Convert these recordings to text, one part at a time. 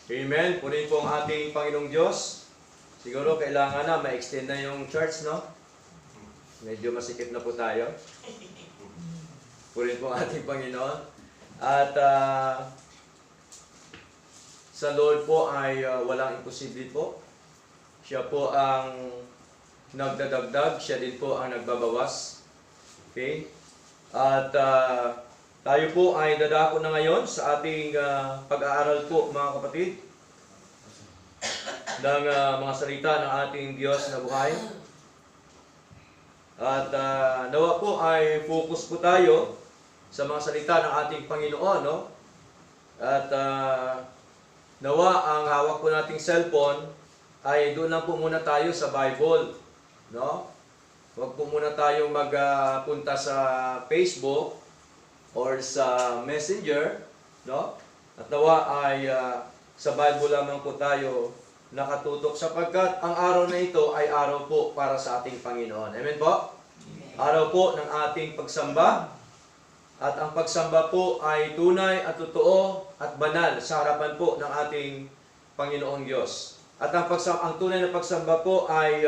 Amen. Punin po ang ating Panginoong Diyos. Siguro kailangan na ma-extend na yung church, no? Medyo masikip na po tayo. Punin po ang ating Panginoon. At sa Lord po ay walang imposible po. Siya po ang nagdadagdag, siya din po ang nagbabawas. Okay? At tayo po ay dadako na ngayon sa ating pag-aaral po, mga kapatid, ng mga salita ng ating Diyos na buhay. At nawa po ay focus po tayo sa mga salita ng ating Panginoon, no? At nawa ang hawak po nating cellphone ay doon lang po muna tayo sa Bible, no? Huwag po muna tayo magpunta sa Facebook or sa Messenger, no? At nawa ay sa Bible lamang po tayo nakatutok sapagkat ang araw na ito ay araw po para sa ating Panginoon. Amen po? Amen. Araw po ng ating pagsamba. At ang pagsamba po ay tunay at totoo at banal sa harapan po ng ating Panginoong Diyos. At ang tunay na pagsamba po ay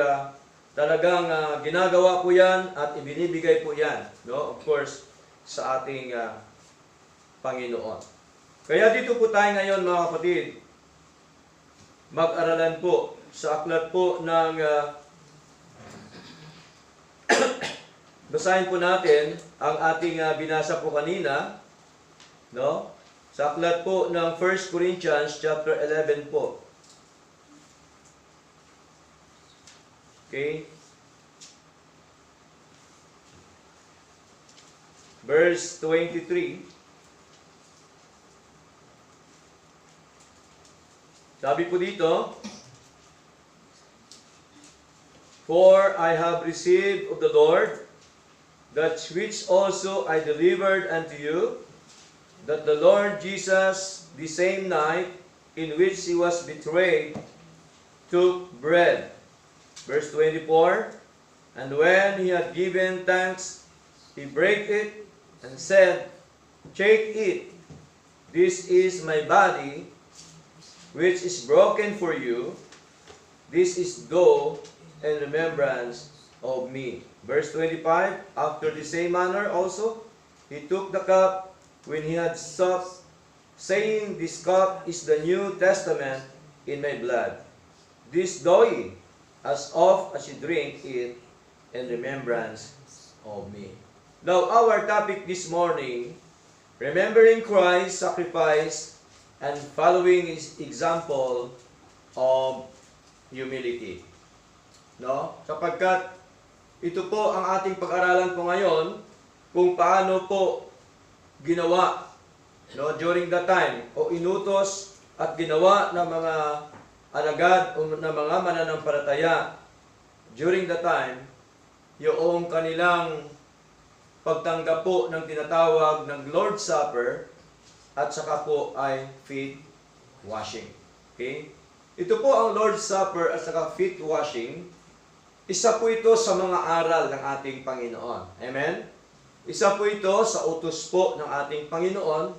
talagang ginagawa po yan at ibinibigay po yan, no? Of course, sa ating Panginoon. Kaya dito po tayo ngayon, mga kapatid, mag-aralan po sa aklat po ng basahin po natin ang ating binasa po kanina, no? Sa aklat po ng 1 Corinthians chapter 11 po. Okay? Verse 23. Sabi po dito, "For I have received of the Lord that which also I delivered unto you, that the Lord Jesus, the same night in which he was betrayed, took bread." Verse 24, "And when he had given thanks, he brake it, and said, Take it, this is my body, which is broken for you. This is do in remembrance of me." Verse 25, "After the same manner also, he took the cup when he had supped, saying, This cup is the New Testament in my blood. This do ye, as oft as you drink it, in remembrance of me." Now, our topic this morning, remembering Christ's sacrifice and following His example of humility. No? Sapagkat ito po ang ating pag-aralan po ngayon, kung paano po ginawa, no, during that time, o inutos at ginawa ng mga alagad o ng mga mananampalataya during the time, yung kanilang pagtanggap po ng tinatawag ng Lord's Supper at saka po ay feet washing. Okay? Ito po ang Lord's Supper at saka feet washing. Isa po ito sa mga aral ng ating Panginoon. Amen? Isa po ito sa utos po ng ating Panginoon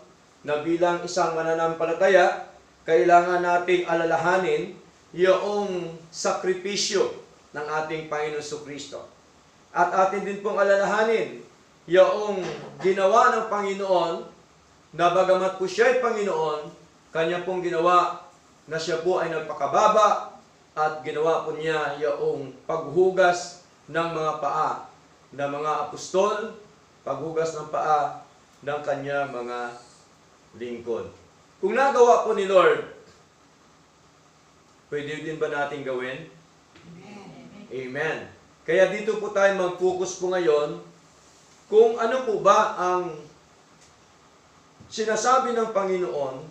na bilang isang mananampalataya, kailangan nating alalahanin yung sakripisyo ng ating Panginoon Jesucristo. At atin din pong alalahanin yung ginawa ng Panginoon na bagamat po siya ay Panginoon, kanya pong ginawa na siya po ay nagpakababa at ginawa po niya yung paghugas ng mga paa ng mga apostol, paghugas ng paa ng kanya mga lingkod. Kung nagawa po ni Lord, pwede din ba natin gawin? Amen. Amen. Kaya dito po tayo mag-focus po ngayon kung ano po ba ang sinasabi ng Panginoon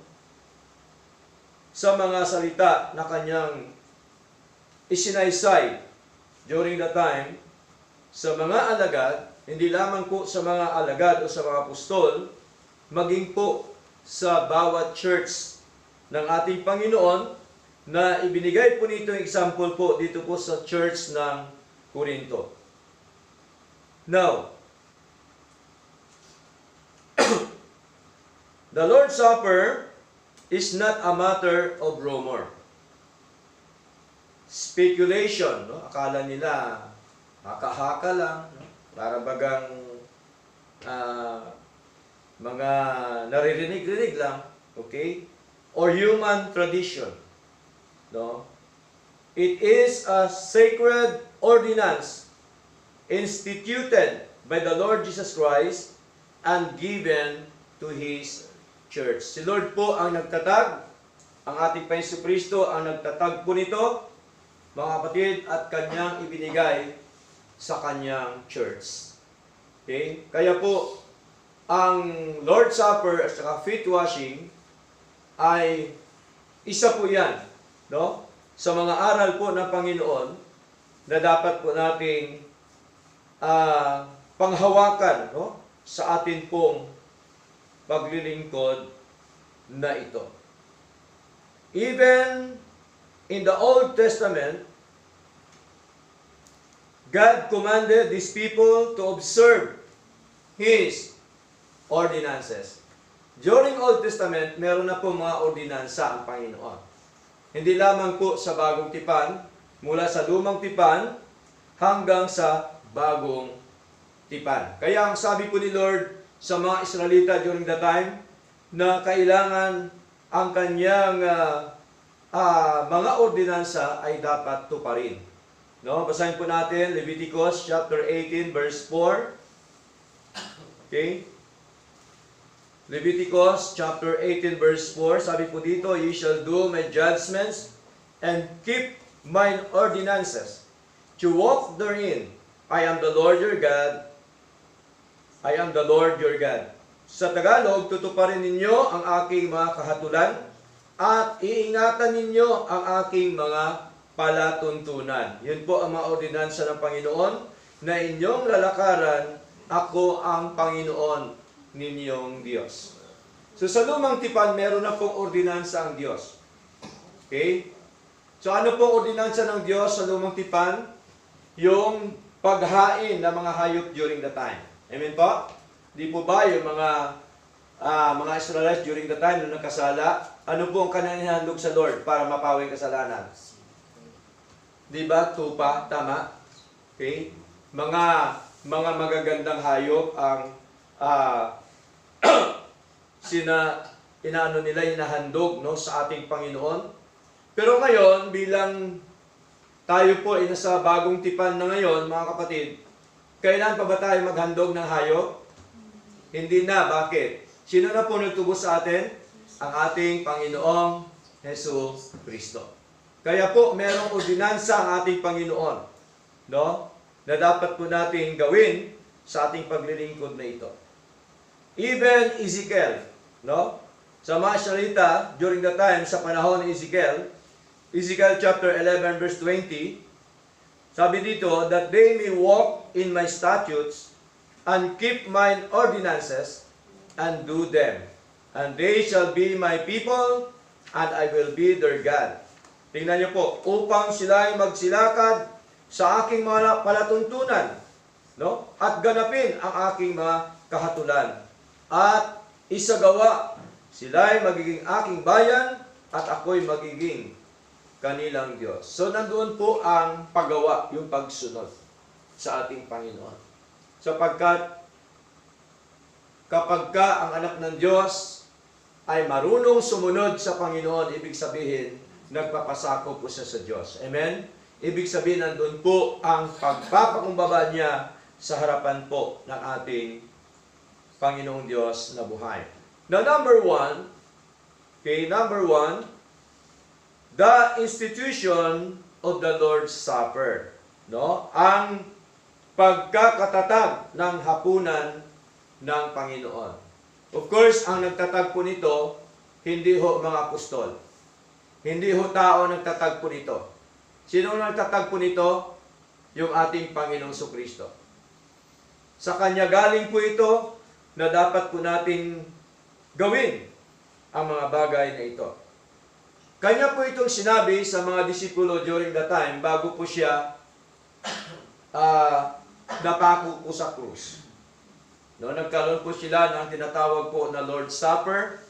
sa mga salita na kanyang isinaysay during the time sa mga alagad, hindi lamang po sa mga alagad o sa mga apostol, maging po sa bawat church ng ating Panginoon na ibinigay po nito yung example po dito po sa church ng Corinto. Now, the Lord's Supper is not a matter of rumor. Speculation, no? Akala nila haka-haka lang, no? Para bagang mga naririnig-rinig lang, okay? Or human tradition, no? It is a sacred ordinance instituted by the Lord Jesus Christ and given to His church. Si Lord po ang nagtatag, ang ating Panginoon Kristo ang nagtatag po nito, mga kapatid, at Kanyang ibinigay sa Kanyang church. Okay? Kaya po, ang Lord's Supper at saka feet washing ay isa po yan, no? Sa mga aral po ng Panginoon na dapat po nating panghawakan, no? Sa atin pong paglilingkod na ito. Even in the Old Testament, God commanded these people to observe His ordinances. During Old Testament, meron na po mga ordinansa ang Panginoon. Hindi lamang po sa Bagong Tipan, mula sa Lumang Tipan hanggang sa Bagong Tipan. Kaya ang sabi po ni Lord sa mga Israelita during the time, na kailangan ang kanyang mga ordinansa ay dapat tuparin. No? Basahin po natin Leviticus chapter 18 verse 4. Okay? Leviticus chapter 18 verse 4, sabi po dito, "You shall do my judgments and keep mine ordinances, to walk therein. I am the Lord your God. I am the Lord your God." Sa Tagalog, tutuparin ninyo ang aking mga kahatulan at iingatan ninyo ang aking mga palatuntunan. Yun po ang mga ordinansa ng Panginoon na inyong lalakaran. Ako ang Panginoon ninyong Diyos. So sa Lumang Tipan, meron na pong ordinansa ang Diyos. Okay? So ano pong ordinansa ng Diyos sa Lumang Tipan? Yung paghain ng mga hayop during the time. Amen po? Di po ba yung mga Israelites during the time nung nagkasala, ano po ang kanilang handog sa Lord para mapawing kasalanan? Di ba? Tupa, tama? Okay? Mga magagandang hayop ang inaano nila, inahandog, no, sa ating Panginoon. Pero ngayon, bilang tayo po ay nasa Bagong Tipan na ngayon, mga kapatid, kailan pa ba tayo maghandog ng hayop? Hindi na. Bakit? Sino na po nagtubos sa atin? Ang ating Panginoong Hesus Kristo. Kaya po, merong ordinansa ang ating Panginoon, no, na dapat po natin gawin sa ating paglilingkod na ito. Even Ezekiel, no? Sa mga Israelita, during the time, sa panahon ni Ezekiel chapter 11 verse 20, sabi dito, that they may walk in my statutes and keep mine ordinances and do them. And they shall be my people and I will be their God. Tingnan niyo po, upang sila ay magsilakad sa aking mga palatuntunan, no? At ganapin ang aking mga kahatulan. At isagawa, sila ay magiging aking bayan at ako'y magiging kanilang Diyos. So, nandoon po ang paggawa, yung pagsunod sa ating Panginoon. Sapagkat, kapag ka ang anak ng Diyos ay marunong sumunod sa Panginoon, ibig sabihin, nagpapasako po siya sa Diyos. Amen? Ibig sabihin, nandoon po ang pagpapakumbaba niya sa harapan po ng ating Panginoong Diyos na buhay. Now, number one, the institution of the Lord's Supper. No? Ang pagkakatatag ng hapunan ng Panginoon. Of course, ang nagtatag po nito, hindi ho mga apostol. Hindi ho tao nagtatag po nito. Sino nagtatag po nito? Yung ating Panginoong Kristo. Sa Kanya galing po ito, na dapat po nating gawin ang mga bagay na ito. Kanya po itong sinabi sa mga disipulo during the time bago po siya napako po sa krus. No, nagkaroon po sila ng tinatawag po na Lord's Supper,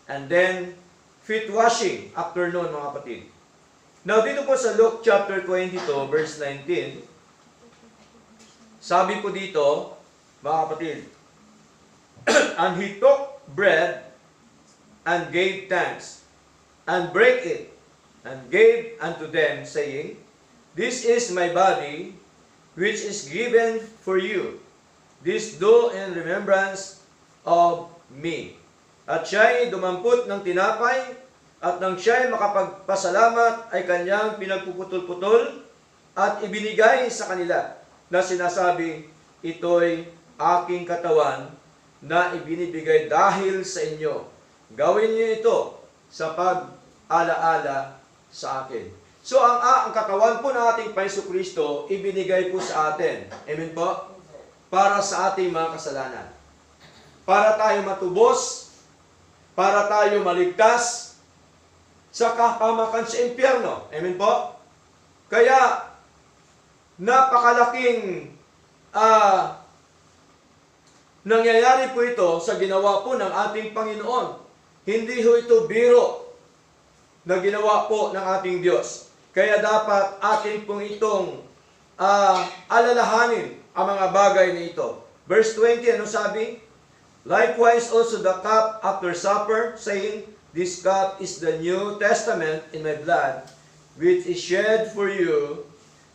and then feet washing, afternoon mga kapatid. Now, dito po sa Luke chapter 22, verse 19, sabi po dito, mga kapatid, and he took bread and gave thanks, and brake it, and gave unto them, saying, this is my body, which is given for you. This do in remembrance of me. At siya'y dumampot ng tinapay, at nang siya'y makapagpasalamat, ay kanyang pinagpuputol-putol, at ibinigay sa kanila, na sinasabi, ito'y aking katawan, na ibinibigay dahil sa inyo. Gawin niyo ito sa pag-alaala sa akin. So, ang katawan po ng ating Panginoon Kristo, ibinigay po sa atin. Amen po? Para sa ating mga kasalanan. Para tayo matubos, para tayo maligtas sa kapamakan sa impyerno. Amen po? Kaya, napakalaking nangyayari po ito sa ginawa po ng ating Panginoon. Hindi ho ito biro na ginawa po ng ating Diyos. Kaya dapat atin pong itong alalahanin ang mga bagay na ito. Verse 20, ano sabi? Likewise also the cup after supper, saying, this cup is the New Testament in my blood, which is shed for you.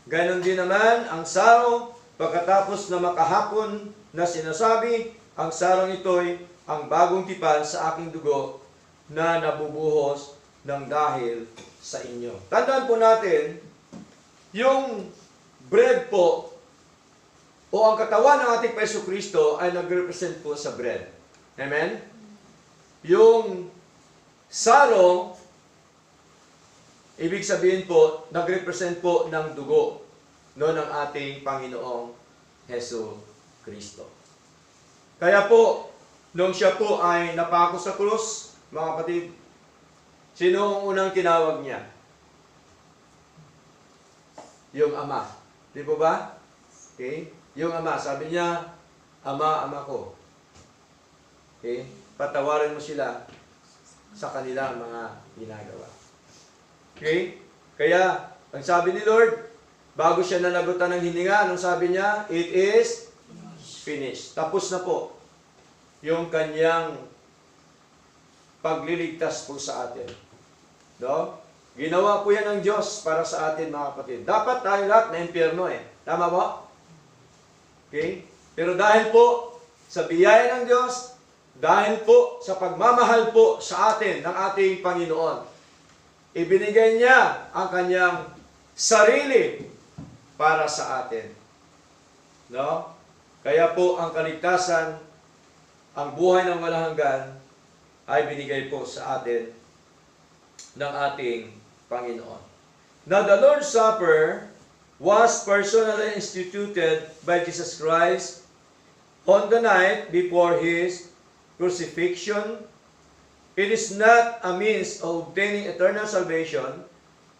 Ganon din naman ang sarong, pagkatapos na makahapon na sinasabi, ang sarong ito'y ang bagong tipan sa aking dugo na nabubuhos ng dahil sa inyo. Tandaan po natin, yung bread po, o ang katawan ng ating Panginoon Kristo ay nag-represent po sa bread. Amen? Yung sarong, ibig sabihin po, nag-represent po ng dugo ng ating Panginoong Hesus Kristo. Kaya po, nung siya po ay napako sa krus, mga kapatid, sino ang unang tinawag niya? Yung Ama. Di po ba? Okay? Yung Ama, sabi niya, Ama, Ama ko. Okay? Patawarin mo sila sa kanilang mga ginagawa. Okay? Kaya, ang sabi ni Lord, bago siya nanagutan ng hininga, anong sabi niya? It is finished. Tapos na po yung kanyang pagliligtas po sa atin. No? Ginawa po yan ng Diyos para sa atin, mga kapatid. Dapat tayo lahat na impyerno eh. Tama ba? Okay? Pero dahil po sa biyaya ng Diyos, dahil po sa pagmamahal po sa atin ng ating Panginoon, ibinigay niya ang kanyang sarili para sa atin. No? Kaya po ang kaligtasan, ang buhay ng walang hanggan, ay binigay po sa atin ng ating Panginoon. Now, the Lord's Supper was personally instituted by Jesus Christ on the night before His crucifixion. It is not a means of obtaining eternal salvation,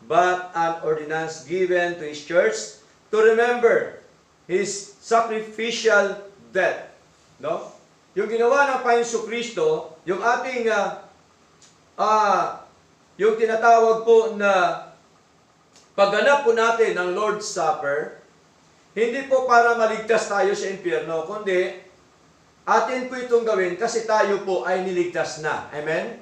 but an ordinance given to His church to remember His sacrificial death. No? Yung ginawa ng Panginoon Kristo, yung ating yung tinatawag po na pagganap po natin ng Lord's Supper, hindi po para maligtas tayo sa impyerno, kundi atin po itong gawin kasi tayo po ay niligtas na. Amen?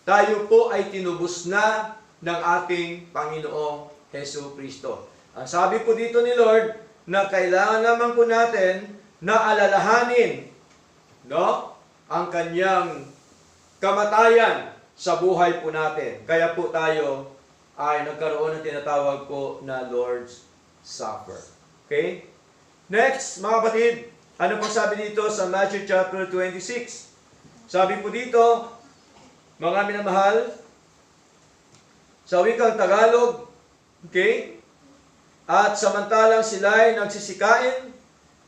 Tayo po ay tinubos na ng ating Panginoong Hesus Kristo. Ang sabi po dito ni Lord, na kailangan naman po natin na alalahanin, no, ang kanyang kamatayan sa buhay po natin. Kaya po tayo ay nagkaroon ng tinatawag po na Lord's Supper. Okay? Next, mga kapatid, ano po sabi dito sa Matthew chapter 26? Sabi po dito, mga minamahal, sa wikang Tagalog, okay? At samantalang sila'y nagsisikain,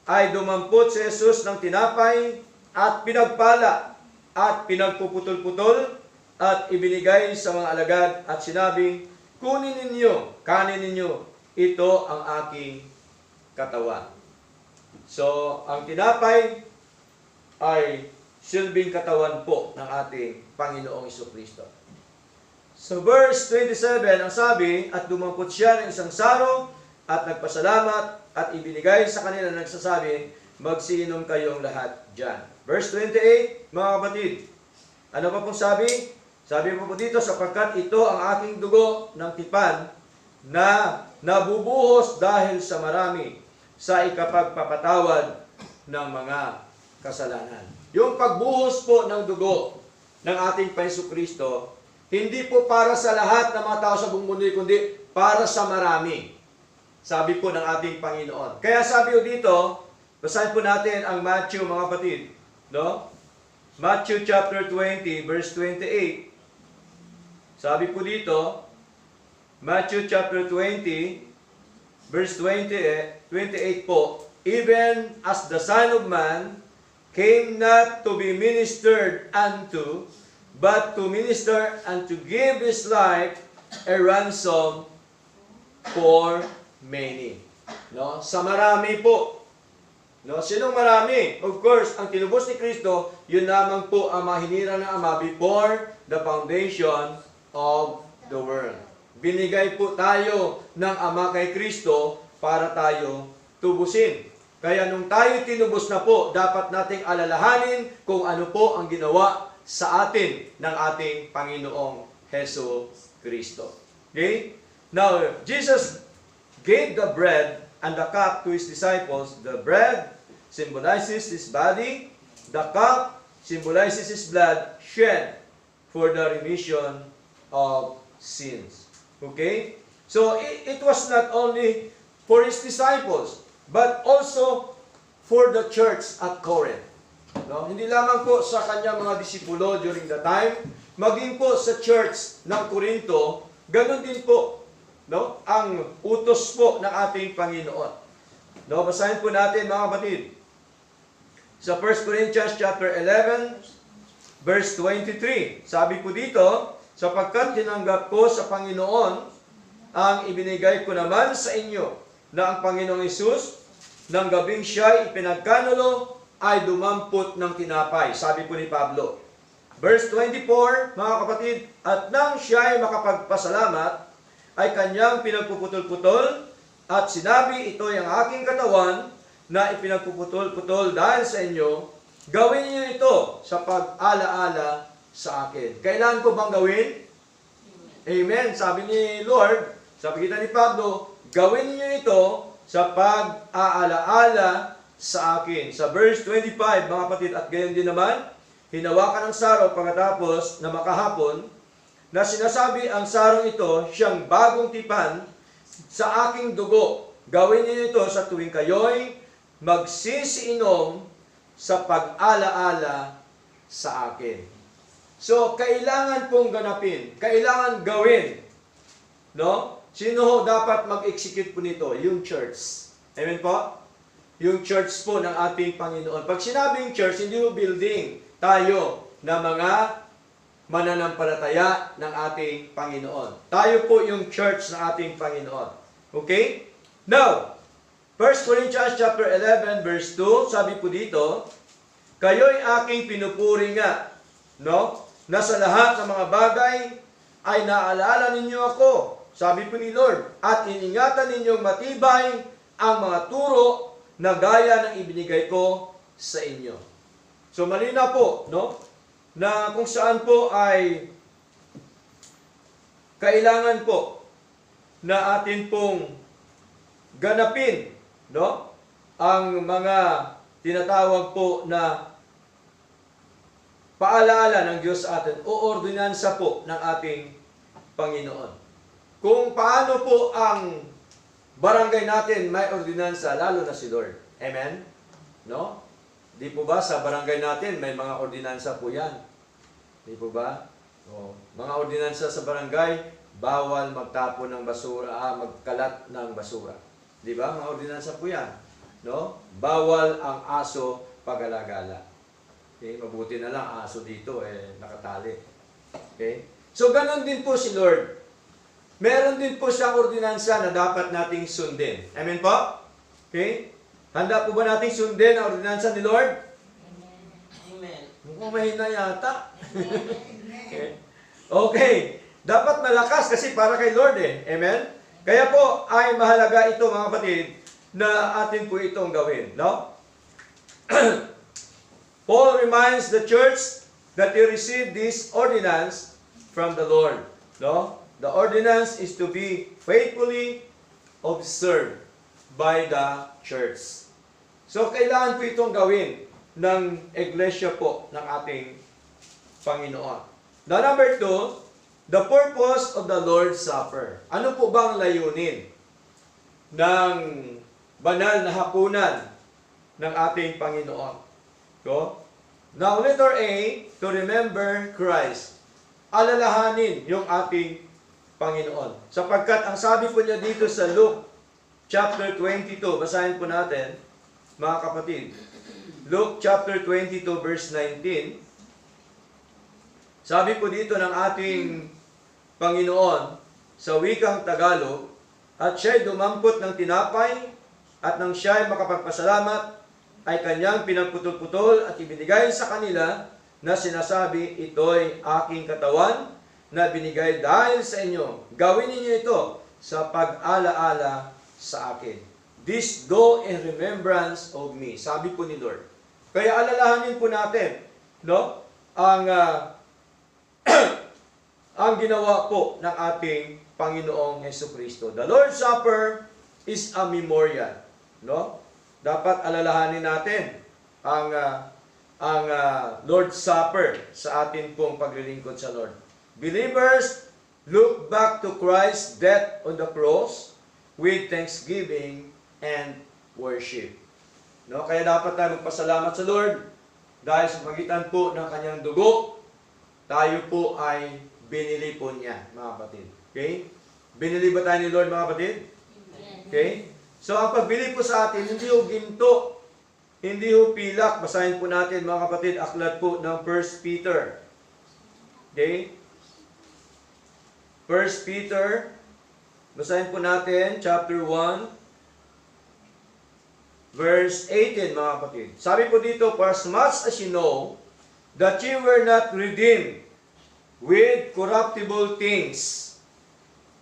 ay dumampot si Jesus ng tinapay at pinagpala at pinagpuputol-putol at ibinigay sa mga alagad at sinabing, kunin ninyo, kanin ninyo, ito ang aking katawan. So, ang tinapay ay silbing katawan po ng ating Panginoong Jesucristo. So verse 27, ang sabi, at dumampot siya ng isang saro at nagpasalamat at ibinigay sa kanila nagsasabi, magsiinom kayong lahat dyan. Verse 28, mga kapatid, ano pa pong sabi? Sabi po dito, sapagkat ito ang aking dugo ng tipan na nabubuhos dahil sa marami sa ikapagpapatawad ng mga kasalanan. Yung pagbuhos po ng dugo ng ating Panginoong Kristo, hindi po para sa lahat ng mga tao sa buong mundo, kundi para sa marami. Sabi po ng ating Panginoon. Kaya sabi po dito, basahin po natin ang Matthew, mga kapatid. No? Matthew chapter 20, verse 28. Sabi po dito, Matthew chapter 20, verse 28 po, even as the Son of Man came not to be ministered unto, but to minister and to give His life a ransom for many. No? Sa marami po. No? Sinong marami? Of course, ang tinubos ni Kristo, yun lamang po ang mahinira ng Ama before the foundation of the world. Binigay po tayo ng Ama kay Kristo para tayo tubusin. Kaya nung tayo tinubos na po, dapat nating alalahanin kung ano po ang ginawa sa atin ng ating Panginoong Hesus Kristo. Okay? Now, Jesus gave the bread and the cup to His disciples. The bread symbolizes His body. The cup symbolizes His blood shed for the remission of sins. Okay? So, it was not only for His disciples, but also for the church at Corinth. No? Hindi lamang po sa kanyang mga disipulo during the time, maging po sa church ng Corinto, ganun din po, no? Ang utos po ng ating Panginoon. No? Basahin po natin, mga kapatid. Sa 1 Corinthians chapter 11, verse 23. Sabi po dito, sapagkat tinanggap ko sa Panginoon ang ibinigay ko naman sa inyo, na ang Panginoong Hesus, ng gabing siya'y ipinagkanulo, ay dumampot ng tinapay. Sabi po ni Pablo. Verse 24, mga kapatid, at nang siya'y makapagpasalamat, ay kanyang pinagpuputol-putol, at sinabi, ito'y ang aking katawan, na ipinagpuputol-putol dahil sa inyo, gawin niyo ito sa pag-ala-ala sa akin. Kailan ko bang gawin? Amen. Sabi ni Lord, sa pagitan ni Pablo, gawin niyo ito sa pag-aala-ala sa akin. Sa verse 25, mga kapatid, at gayon din naman, hinawakan ng saro pagkatapos na makahapon, na sinasabi ang sarong ito, siyang bagong tipan sa aking dugo. Gawin niyo ito sa tuwing kayo'y magsisiinom sa pag-ala-ala sa akin. So, kailangan pong ganapin. Kailangan gawin. No? Sino ho dapat mag-execute po nito? Yung church. Amen po? Yung church po ng ating Panginoon. Pag sinabing church, hindi ho building. Tayo na mga mananampalataya ng ating Panginoon. Tayo po yung church ng ating Panginoon. Okay? Now, 1 Corinthians chapter 11, verse 2, sabi po dito, kayo'y aking pinupuri nga, no? Na sa lahat ng mga bagay ay naalala ninyo ako, sabi po ni Lord, at iningatan ninyong matibay ang mga turo na gaya ng ibinigay ko sa inyo. So malinaw po, no? Na kung saan po ay kailangan po na atin pong ganapin, no? Ang mga tinatawag po na paalaala ng Diyos sa atin o ordinansa po ng ating Panginoon. Kung paano po ang barangay natin may ordinansa, lalo na si Lord. Amen? No? Di po ba sa barangay natin may mga ordinansa po yan? Di po ba? O, mga ordinansa sa barangay, bawal magtapon ng basura, magkalat ng basura. Di ba? Mga ordinansa po yan. No? Bawal ang aso pag-alagala. Okay? Mabuti na lang, aso dito, nakatali. Okay? So, ganun din po si Lord. Meron din po siyang ordinansa na dapat nating sundin. Amen po? Okay? Handa po ba nating sundin ang ordinansa ni Lord? Amen. Mukhang mahina yata. Okay. Okay. Dapat malakas kasi para kay Lord eh. Amen? Kaya po ay mahalaga ito mga kapatid na atin po itong gawin. No? Paul reminds the church that you receive this ordinance from the Lord. No? The ordinance is to be faithfully observed by the church. So, kailangan po itong gawin ng iglesia po ng ating Panginoon. Now, number 2, the purpose of the Lord's Supper. Ano po bang layunin ng banal na hapunan ng ating Panginoon? So, now, letter A, to remember Christ. Alalahanin yung ating Panginoon. Sapagkat ang sabi po niya dito sa Luke chapter 22, basahin po natin, mga kapatid. Luke chapter 22 verse 19. Sabi po dito ng ating Panginoon sa wikang Tagalog, at siya'y dumampot ng tinapay, at nang siya'y makapagpasalamat, ay kanyang pinagputol-putol at ibinigay sa kanila na sinasabi, ito'y aking katawan na binigay dahil sa inyo. Gawin ninyo ito sa pag-alaala sa akin. This do in remembrance of me. Sabi po ni Lord. Kaya alalahanin po natin, no? Ang ginawa po ng ating Panginoong Hesukristo. The Lord's Supper is a memorial, no? Dapat alalahanin natin ang Lord's Supper sa atin pong paglilingkod sa Lord. Believers look back to Christ's death on the cross with thanksgiving and worship. No? Kaya dapat tayo magpasalamat sa Lord dahil sa pagitan po ng kanyang dugo, tayo po ay binili po niya, mga kapatid. Okay? Binili ba tayo ni Lord, mga kapatid? Okay? So, ang pagbili po sa atin, hindi ho ginto, hindi ho pilak. Basahin po natin, mga kapatid, aklat po ng 1 Peter. Okay? 1 Peter, basahin po natin, chapter 1, verse 18, mga kapatid. Sabi po dito, for as much as you know that you were not redeemed with corruptible things,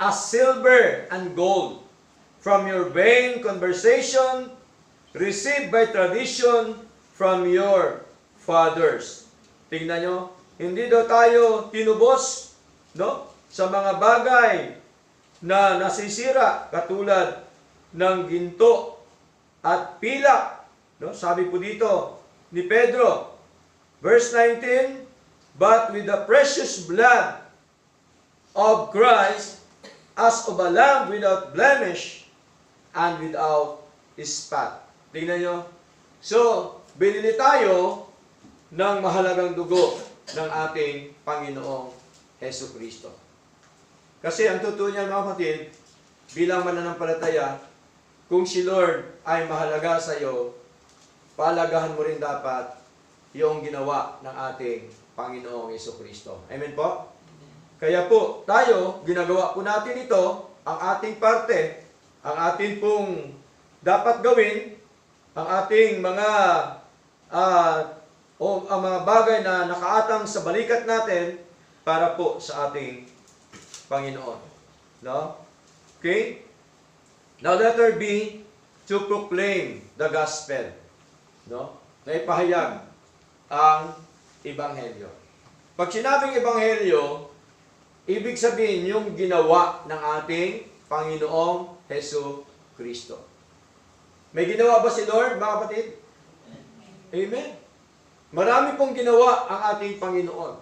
as silver and gold, from your vain conversation, received by tradition from your fathers. Tingnan nyo, hindi daw tayo tinubos, no? Sa mga bagay na nasisira, katulad ng ginto at pilak. No? Sabi po dito ni Pedro, verse 19, but with the precious blood of Christ, as of a lamb without blemish and without spot. Tingnan nyo. So, binili tayo ng mahalagang dugo ng ating Panginoong Hesukristo. Kasi ang totoo niyan, mga kapatid, bilang mananampalataya, kung si Lord ay mahalaga sa iyo, palagahan mo rin dapat yung ginawa ng ating Panginoong Hesukristo. Amen po? Kaya po, tayo, ginagawa po natin ito, ang ating parte, ang ating pong dapat gawin, ang ating mga ang mga bagay na nakaatang sa balikat natin para po sa ating Panginoon. No? Okay? Now, letter B, to proclaim the gospel. No? Na ipahayag ang Ebanghelyo. Pag sinabing Ebanghelyo, ibig sabihin yung ginawa ng ating Panginoong Hesukristo. May ginawa ba si Lord, mga kapatid? Amen. Marami pong ginawa ang ating Panginoon.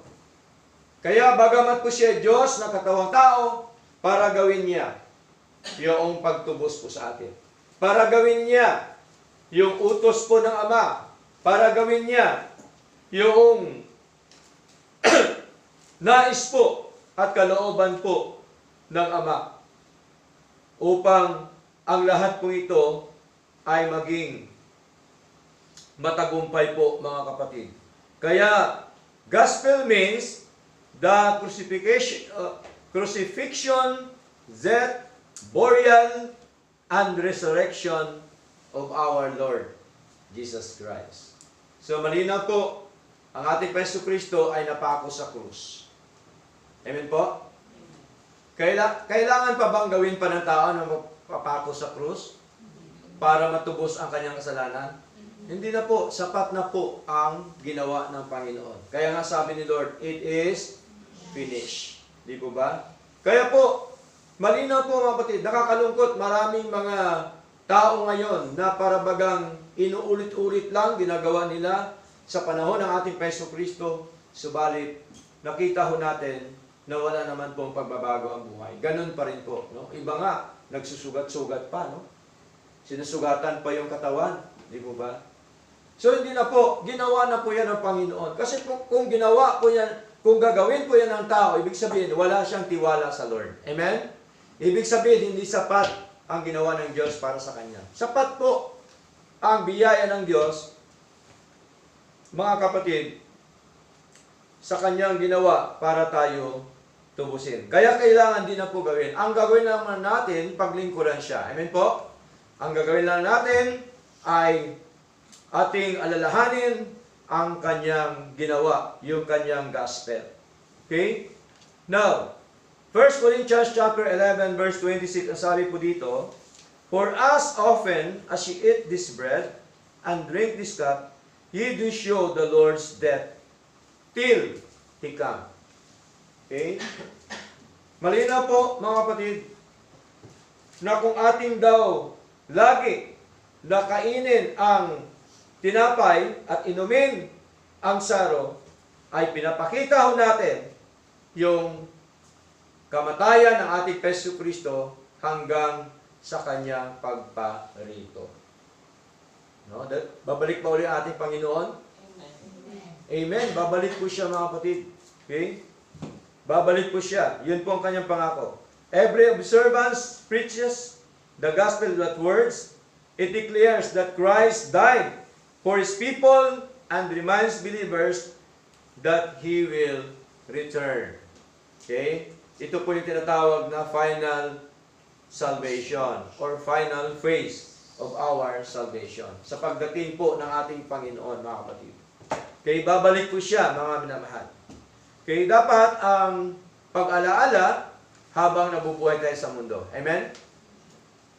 Kaya bagamat po siya Diyos na katawang tao, para gawin niya yung pagtubos po sa atin. Para gawin niya yung utos po ng Ama. Para gawin niya yung nais po at kalooban po ng Ama. Upang ang lahat po ito ay maging matagumpay po, mga kapatid. Kaya, gospel means the crucifixion, death, burial, and resurrection of our Lord Jesus Christ. So, malinaw po, ang ating Panginoon Kristo ay napako sa krus. Amen po? Kailangan pa bang gawin pa ng tao na mapapako sa krus para matubos ang kanyang kasalanan? Hindi na po, sapat na po ang ginawa ng Panginoon. Kaya nga sabi ni Lord, it is finished. Di po ba? Kaya po, malinaw po mga kapatid, nakakalungkot, maraming mga tao ngayon na parabagang inuulit-ulit lang ginagawa nila sa panahon ng ating Panginoon Kristo, subalit nakita ho natin na wala naman pong pagbabago ang buhay. Ganun pa rin po. No? Iba nga, nagsusugat-sugat pa. No? Sinusugatan pa yung katawan. Di po ba? So hindi na po, ginawa na po yan ng Panginoon. Kasi kung ginawa po yan, kung gagawin po yan ng tao, ibig sabihin, wala siyang tiwala sa Lord. Amen? Ibig sabihin, hindi sapat ang ginawa ng Diyos para sa Kanya. Sapat po ang biyaya ng Diyos, mga kapatid, sa Kanyang ginawa para tayo tubusin. Kaya kailangan din na po gawin. Ang gagawin naman natin, paglingkuran siya. Amen po? Ang gagawin lang natin ay ating alalahanin ang Kanyang ginawa, yung Kanyang gospel. Okay? Now, 1 Corinthians chapter 11 verse 26, ang sabi po dito, for as often as ye eat this bread and drink this cup, ye do show the Lord's death till He come. Okay? Malinaw po, mga kapatid, na kung ating daw lagi nakainin ang tinapay at inumin ang saro, ay pinapakita ho natin yung kamatayan ng ating Panginoon Kristo hanggang sa Kanyang pagparito. No? Babalik pa ulit ang ating Panginoon? Amen. Babalik po siya, mga kapatid. Okay? Babalik po siya. Yun po ang Kanyang pangako. Every observance preaches the gospel with words. It declares that Christ died for His people and reminds believers that He will return. Okay? Ito po yung tinatawag na final salvation or final phase of our salvation. Sa pagdating po ng ating Panginoon, mga kapatid. Okay, babalik po siya, mga minamahal. Okay, dapat ang pag-alaala habang nabubuhay tayo sa mundo. Amen?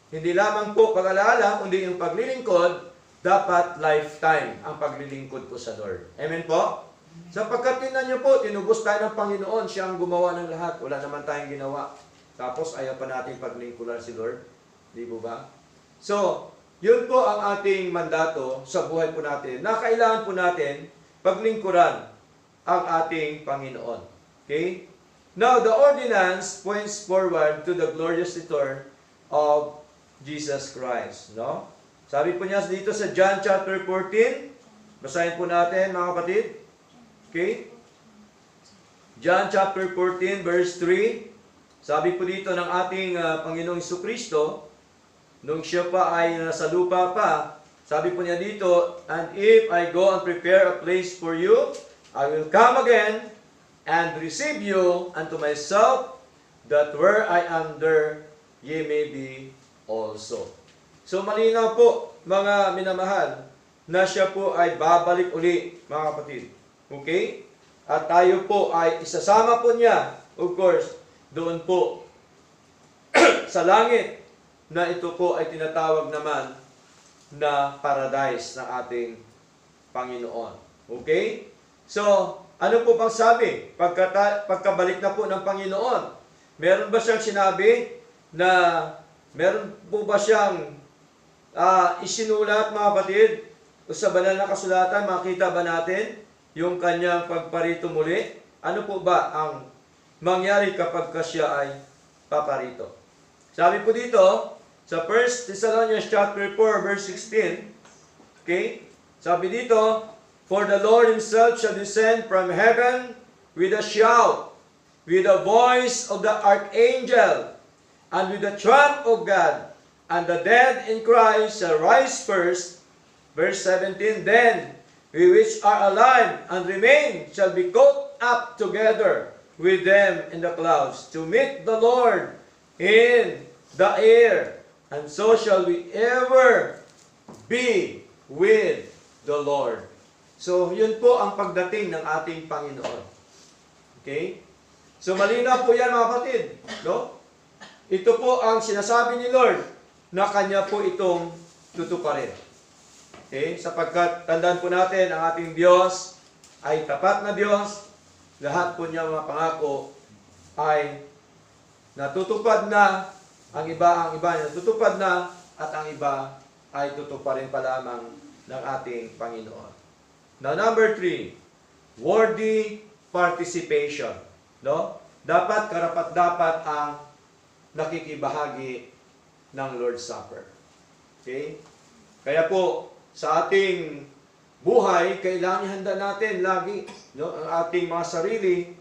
Hindi lamang po pag-alaala, kundi yung paglilingkod, dapat lifetime ang paglilingkod po sa Lord. Amen po? Sapagkat tingnan niyo po, tinubos tayo ng Panginoon, siya ang gumawa ng lahat. Wala naman tayong ginawa. Tapos ayaw pa natin paglingkuran si Lord. Di po ba? So, yun po ang ating mandato sa buhay po natin, na kailangan po natin paglingkuran ang ating Panginoon. Okay? Now, the ordinance points forward to the glorious return of Jesus Christ. No? Sabi po niya dito sa John chapter 14, basahin po natin, mga kapatid. Okay? John chapter 14 verse 3, sabi po dito ng ating Panginoong Jesucristo, nung siya pa ay nasa lupa pa, sabi po niya dito, and if I go and prepare a place for you, I will come again and receive you unto myself, that where I am there, ye may be also. So malinaw po, mga minamahal, na siya po ay babalik uli, mga kapatid. Okay? At tayo po ay isasama po niya, of course, doon po sa langit, na ito po ay tinatawag naman na paradise ng ating Panginoon. Okay? So, ano po pang sabi? Pagkabalik na po ng Panginoon, meron ba siyang sinabi na meron po ba siyang isinulat, mga kapatid, o sa banal na kasulatan, makita ba natin yung kanyang pagparito muli? Ano po ba ang mangyari kapag siya ay paparito? Sabi po dito, sa 1 Thessalonians chapter 4, verse 16, okay? Sabi dito, for the Lord Himself shall descend from heaven with a shout, with the voice of the archangel, and with the trump of God, and the dead in Christ shall rise first. Verse 17, then we which are alive and remain shall be caught up together with them in the clouds to meet the Lord in the air, and so shall we ever be with the Lord. So, yun po ang pagdating ng ating Panginoon. Okay? So malinaw po yan mga kapatid. No? Ito po ang sinasabi ni Lord na Kanya po itong tutuparin. Okay? Sapagkat tandaan po natin ang ating Diyos ay tapat na Diyos. Lahat po niya mga pangako ay natutupad na. Ang iba natutupad na at ang iba ay tutuparin pa lamang ng ating Panginoon. Now, number 3, worthy participation. No? Dapat, karapat-dapat ang nakikibahagi ng Lord's Supper. Okay? Kaya po, sa ating buhay, kailangan ihanda natin lagi, no, ang ating mga sarili,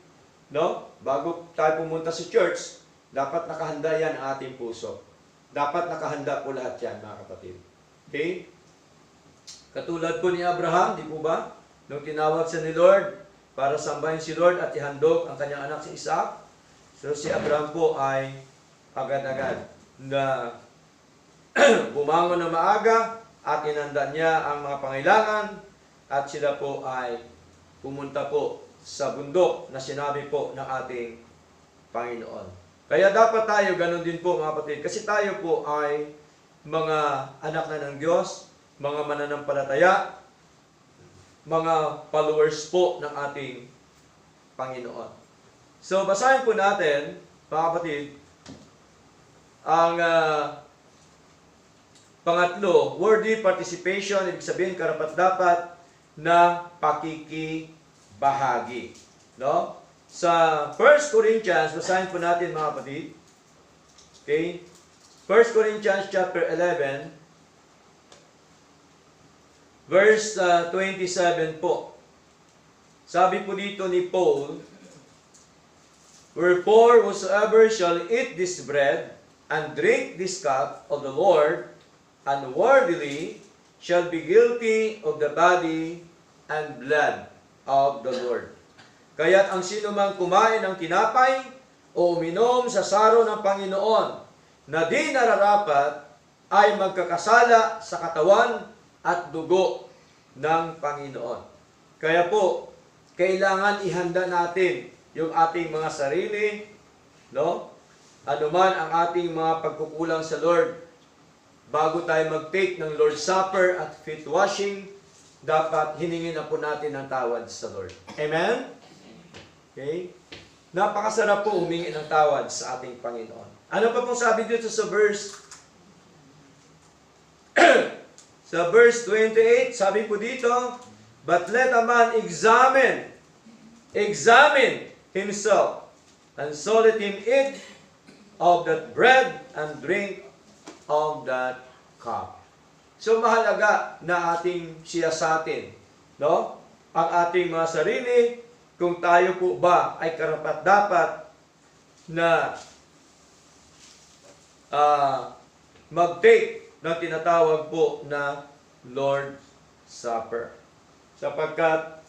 no? Bago tayo pumunta sa church, dapat nakahanda yan ang ating puso. Dapat nakahanda po lahat yan, mga kapatid. Okay? Katulad po ni Abraham, di po ba? Nung tinawag siya ni Lord para sambahin si Lord at ihandog ang kanyang anak si Isaac. So si Abraham po ay agad-agad na bumangon na maaga at inanda niya ang mga pangailangan at sila po ay pumunta po sa bundok na sinabi po ng ating Panginoon. Kaya dapat tayo, ganun din po mga kapatid, kasi tayo po ay mga anak na ng Diyos, mga mananampalataya, mga followers po ng ating Panginoon. So, basahin po natin, mga kapatid, ang pangatlo, worthy participation, ibig sabihin karapat-dapat na pakikibahagi. No? Sa 1 Corinthians, basahin po natin mga kapatid. Okay? 1 Corinthians chapter 11, verse 27 po. Sabi po dito ni Paul, wherefore whosoever shall eat this bread and drink this cup of the Lord unworthily shall be guilty of the body and blood of the Lord. Kaya't ang sino mang kumain ng tinapay o uminom sa saro ng Panginoon na di nararapat ay magkakasala sa katawan at dugo ng Panginoon. Kaya po, kailangan ihanda natin yung ating mga sarili, no? Anuman ang ating mga pagkukulang sa Lord, bago tayo mag-take ng Lord's Supper at feet washing, dapat hiningin na po natin ang tawad sa Lord. Amen? Okay? Napakasarap po humingi ng tawad sa ating Panginoon. Ano pa pong sabi dito sa verse sa verse 28, sabi po dito, but let a man examine himself, and so let him eat of that bread and drink of that cup. So mahalaga na ating siyasatin, no? Ang ating mga sarili, kung tayo po ba ay karapat-dapat na mag-take ng tinatawag po na Lord's Supper. Sapagkat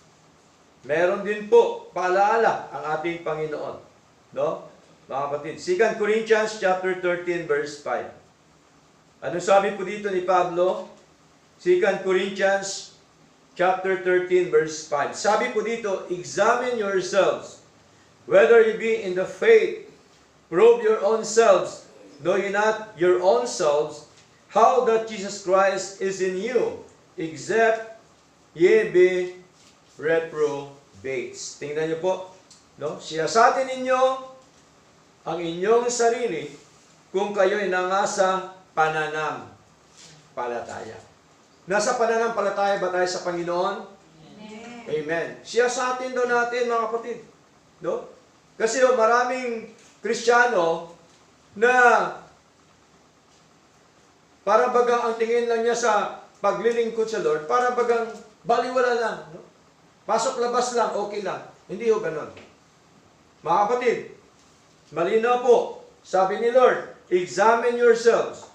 meron din po paalaala ang ating Panginoon. No? Mga kapatid, 2 Corinthians chapter 13 verse 5. Ano sabi po dito ni Pablo? 2 Corinthians chapter 13 verse 5. Sabi po dito, examine yourselves, whether you be in the faith, prove your own selves, know ye not your own selves, how that Jesus Christ is in you, except ye be reprobates. Tingnan niyo po, no? Siyasatin ninyo ang inyong sarili kung kayo'y nangasa pananampalataya. Nasa pananampalataya ba tayo sa Panginoon? Amen. Amen. Siyasatin daw natin mga kapatid. No? Kasi maraming Kristiyano na para bagang ang tingin lang niya sa paglilingkod sa Lord, para bagang baliwala lang. No? Pasok-labas lang, okay lang. Hindi ho ganon. Mga kapatid, malinaw po, sabi ni Lord, examine yourselves,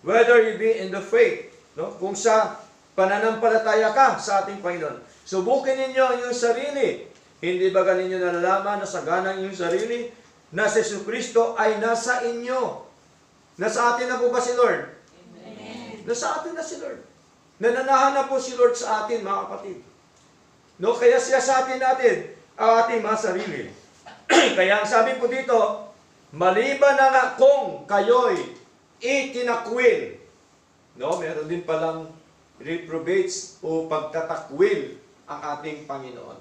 whether you be in the faith, no? Kung sa pananampalataya ka sa ating Panginoon. Subukin ninyo ang iyong sarili. Hindi ba ganinyo nalalaman na sagana ang iyong sarili na si Jesucristo ay nasa inyo? Nasa atin na po ba si Lord? Amen. Nasa atin na si Lord. Nananahan na po si Lord sa atin, mga kapatid. No? Kaya siya sa atin natin ang ating mga sarili. Kaya ang sabi po dito, maliban na nga kung kayo'y itinakwil. No, meron din palang reprobates o pagtatakwil ang ating Panginoon.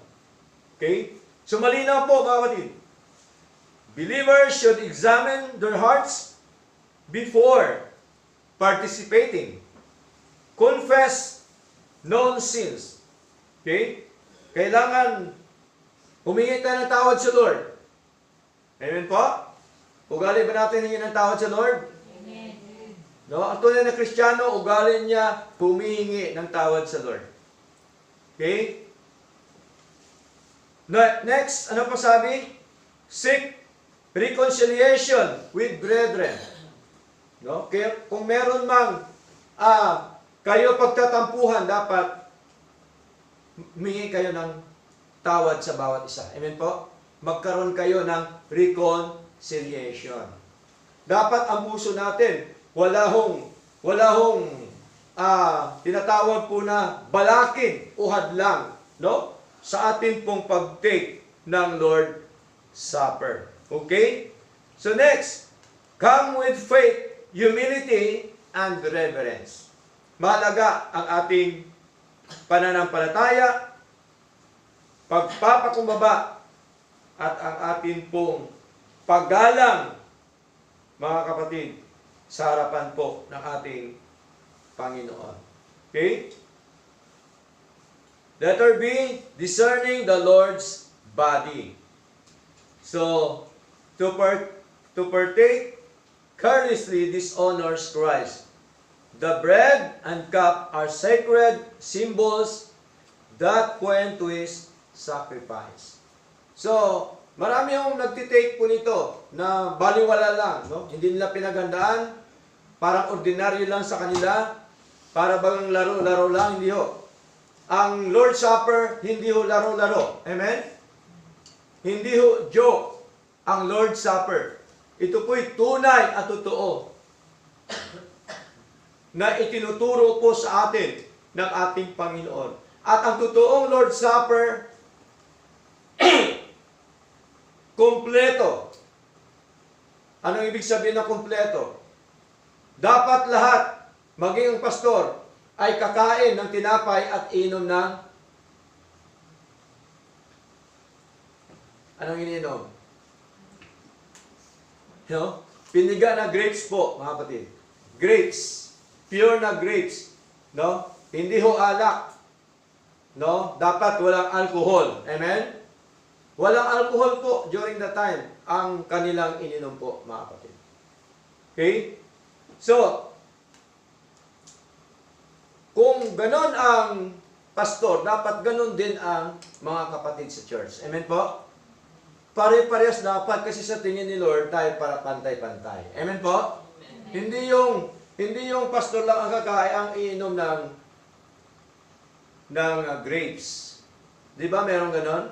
Okay? So malinaw po mga kapatid. Believers should examine their hearts before participating. Confess known sins. Okay? Kailangan humingi tayo ng tawad sa Lord. Amen po? Ugali ba natin hingin ng tawad sa Lord? Amen. No? Ang tunay na Kristiyano, ugali niya humihingi ng tawad sa Lord. Okay? Next, ano pa sabi? Seek reconciliation with brethren. No? Kaya kung meron mang kayo pagtatampuhan, dapat humingi kayo ng tawad sa bawat isa. Amen po? Magkaroon kayo ng reconciliation. Dapat ang puso natin, wala hong tinatawag po na balakin o hadlang, no? Sa atin pong pag-take ng Lord Supper. Okay? So next, come with faith, humility, and reverence. Mahalaga ang ating pananampalataya, pagpapakumbaba, at ang atin pong paggalang, mga kapatid, sa harapan po ng ating Panginoon. Okay? Letter B, discerning the Lord's body. So, to partake carelessly dishonors Christ. The bread and cup are sacred symbols that point to His sacrifice. So, marami yung nagtitake po nito na baliwala lang, no? Hindi nila pinagandaan, parang ordinaryo lang sa kanila, para bang laro-laro lang, hindi ho. Ang Lord's Supper, hindi ho laro-laro. Amen? Hindi ho joke ang Lord's Supper. Ito po'y tunay at totoo na itinuturo po sa atin ng ating Panginoon. At ang totoong Lord's Supper, kompleto. Anong ibig sabihin ng kompleto? Dapat lahat, maging ang pastor, ay kakain ng tinapay at inom ng anong iniinom? No? Piniga na grapes po, mga kapatid. Grapes. Pure na grapes. No? Hindi ho alak. No? Dapat walang alcohol. Amen? Walang alcohol po during the time ang kanilang ininom po, mga kapatid. Okay? So, kung ganon ang pastor, dapat ganon din ang mga kapatid sa church. Amen po? Pare-parehas dapat kasi sa tingin ni Lord tayo para pantay-pantay. Amen po? Amen. Hindi yung pastor lang ang kakain ang iinom ng grapes. 'Di ba merong ganon?